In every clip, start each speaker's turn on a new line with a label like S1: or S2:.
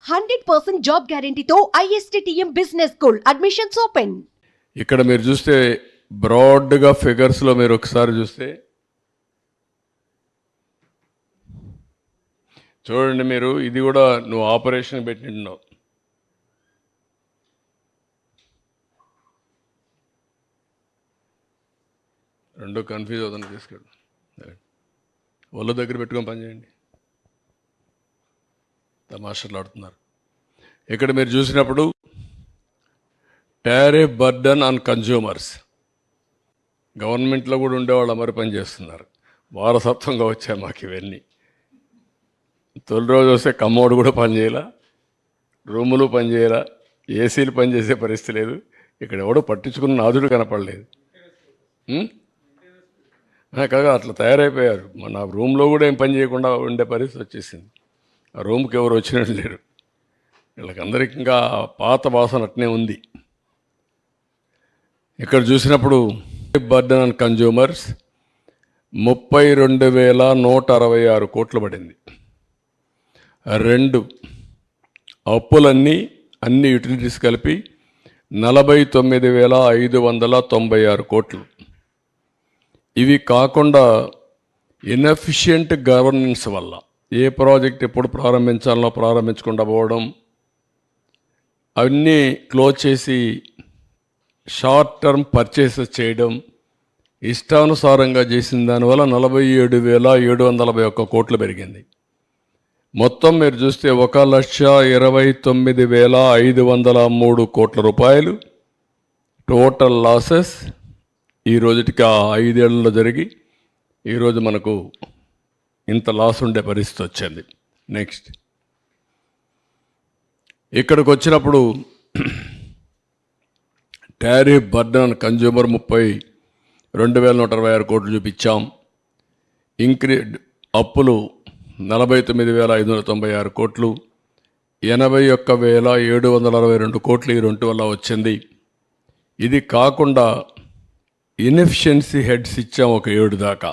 S1: 100% job గ్యారెంటీతో ISTTM business school admissions open.
S2: ఇక్కడ మీరు చూస్తే బ్రాడ్గా ఫిగర్స్లో మీరు ఒకసారి చూస్తే చూడండి, మీరు ఇది కూడా నువ్వు ఆపరేషన్ పెట్టినావు. రెండో కన్ఫ్యూజ్ అవుతుంది. తీసుకెళ్ళి ఒళ్ళ దగ్గర పెట్టుకొని పనిచేయండి. తమాషాలు ఆడుతున్నారు. ఇక్కడ మీరు చూసినప్పుడు టారిఫ్ బర్డన్ ఆన్ కన్జ్యూమర్స్, గవర్నమెంట్లో కూడా ఉండేవాళ్ళు అమరు పని చేస్తున్నారు. వారసత్వంగా వచ్చాయి మాకు ఇవన్నీ. తొలి రోజు వస్తే కమ్మోడు కూడా పనిచేయాల, రూములు పనిచేయాల, ఏసీలు పనిచేసే పరిస్థితి లేదు. ఇక్కడ ఎవడో పట్టించుకున్న నాదుడు కనపడలేదు. కాగా అట్లా తయారైపోయారు. మన రూమ్లో కూడా ఏం పని చేయకుండా ఉండే పరిస్థితి వచ్చేసింది. ఆ రూమ్కి ఎవరు వచ్చినట్టు లేరు. వీళ్ళకందరికీ ఇంకా పాత వాసన అట్నే ఉంది. ఇక్కడ చూసినప్పుడు బర్డన్ ఆన్ కన్జ్యూమర్స్ 32,166 కోట్లు పడింది. అన్ని యూటిలిటీస్ కలిపి 49,596 కోట్లు. ఇవి కాకుండా ఇన్ఎఫిషియంట్ గవర్నెన్స్ వల్ల ఏ ప్రాజెక్ట్ ఎప్పుడు ప్రారంభించాలో ప్రారంభించకుండా పోవడం, అవన్నీ క్లోజ్ చేసి షార్ట్ టర్మ్ పర్చేసెస్ చేయడం, ఇష్టానుసారంగా చేసిన దానివల్ల 47,741 కోట్లు పెరిగింది. మొత్తం మీరు చూస్తే 1,29,503 కోట్ల రూపాయలు టోటల్ లాసెస్ ఈ రోజుటికి 5 ఏళ్లలో జరిగి ఈరోజు మనకు ఇంత లాస్ ఉండే పరిస్థితి వచ్చింది. నెక్స్ట్ ఇక్కడికి వచ్చినప్పుడు టారిఫ్ బర్డన్ ఆన్ కన్జ్యూమర్ 32,166 కోట్లు చూపించాం. అప్పులు 49,596 కోట్లు, 81,762 కోట్లు ఈ రెండు వల్ల వచ్చింది. ఇది కాకుండా ఇన్ఎఫిషియన్సీ హెడ్స్ ఇచ్చాం ఒక 7 దాకా.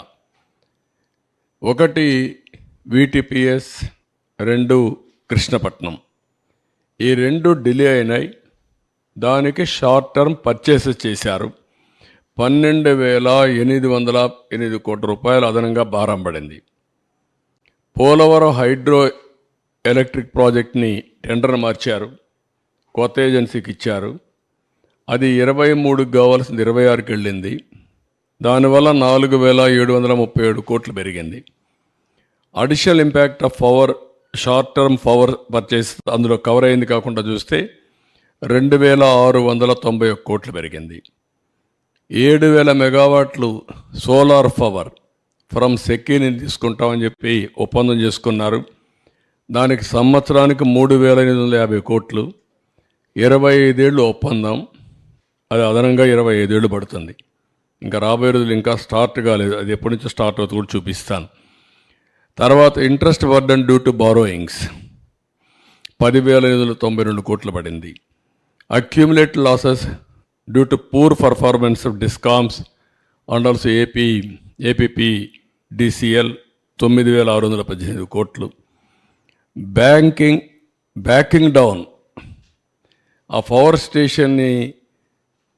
S2: 1 VTPS, 2 కృష్ణపట్నం. ఈ 2 డిలే అయినాయి. దానికి షార్ట్ టర్మ్ పర్చేసెస్ చేశారు. 12,808 కోట్ల రూపాయలు అదనంగా భారం పడింది. పోలవరం హైడ్రో ఎలక్ట్రిక్ ప్రాజెక్ట్ని టెండర్ మార్చారు, కొత్త ఏజెన్సీకి ఇచ్చారు. అది 23 కావాల్సింది 26కి వెళ్ళింది. దానివల్ల 4,737 కోట్లు పెరిగింది. Additional impact of power, short term power purchase అందులో కవర్ అయింది కాకుండా చూస్తే 2,691 కోట్లు పెరిగింది. 7,000 మెగావాట్లు సోలార్ పవర్ ఫ్రమ్ సెకీని తీసుకుంటామని చెప్పి ఒప్పందం చేసుకున్నారు. దానికి సంవత్సరానికి 3,850 కోట్లు, 25 ఏళ్ళు ఒప్పందం. అది అదనంగా 25 ఏళ్ళు పడుతుంది. ఇంకా రాబోయే రోజులు ఇంకా స్టార్ట్ కాలేదు, అది ఎప్పటి నుంచో స్టార్ట్ అవుతుంది కూడా చూపిస్తాను. తర్వాత interest burden due to borrowings 10,892 కోట్లు పడింది. Accumulated losses due to poor performance of discoms and also APPDCL 9,618 కోట్లు. బ్యాకింగ్ డౌన్ ఆ పవర్ స్టేషన్ని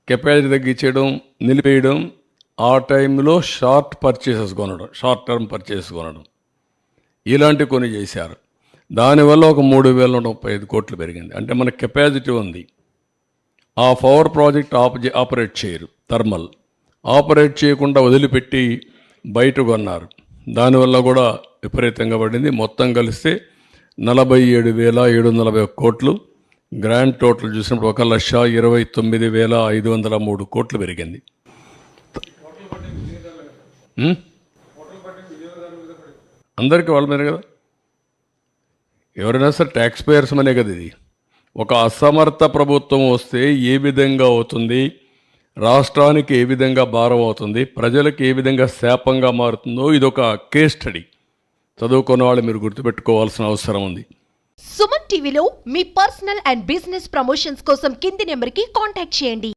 S2: కెపాసిటీ తగ్గించడం, నిలిపేయడం, ఆ టైంలో షార్ట్ టర్మ్ పర్చేసెస్ కొనడం, ఇలాంటి కొన్ని చేశారు. దానివల్ల ఒక 3,135 కోట్లు పెరిగింది. అంటే మన కెపాసిటీ ఉంది, ఆ పవర్ ప్రాజెక్ట్ ఆపరేట్ చేయరు, థర్మల్ ఆపరేట్ చేయకుండా వదిలిపెట్టి బయట కొన్నారు. దానివల్ల కూడా విపరీతంగా పడింది. మొత్తం కలిస్తే 47,740 కోట్లు. గ్రాండ్ టోటల్ చూసినప్పుడు 1,29,503 కోట్లు పెరిగింది. అందరికీ వాళ్ళ మీద కదా, ఎవరైనా సరే ట్యాక్స్ పేయర్స్ మనే కదా. ఇది ఒక అసమర్థ ప్రభుత్వం వస్తే ఏ విధంగా అవుతుంది, రాష్ట్రానికి ఏ విధంగా భారం అవుతుంది, ప్రజలకు ఏ విధంగా శాపంగా మారుతుందో ఇదొక కేస్ స్టడీ. చదువుకున్న వాళ్ళు మీరు గుర్తుపెట్టుకోవాల్సిన అవసరం ఉంది.
S1: సుమన్ టీవీలో మీ పర్సనల్ అండ్ బిజినెస్ ప్రమోషన్స్ కోసం కింది నెంబర్కి కాంటాక్ట్ చేయండి.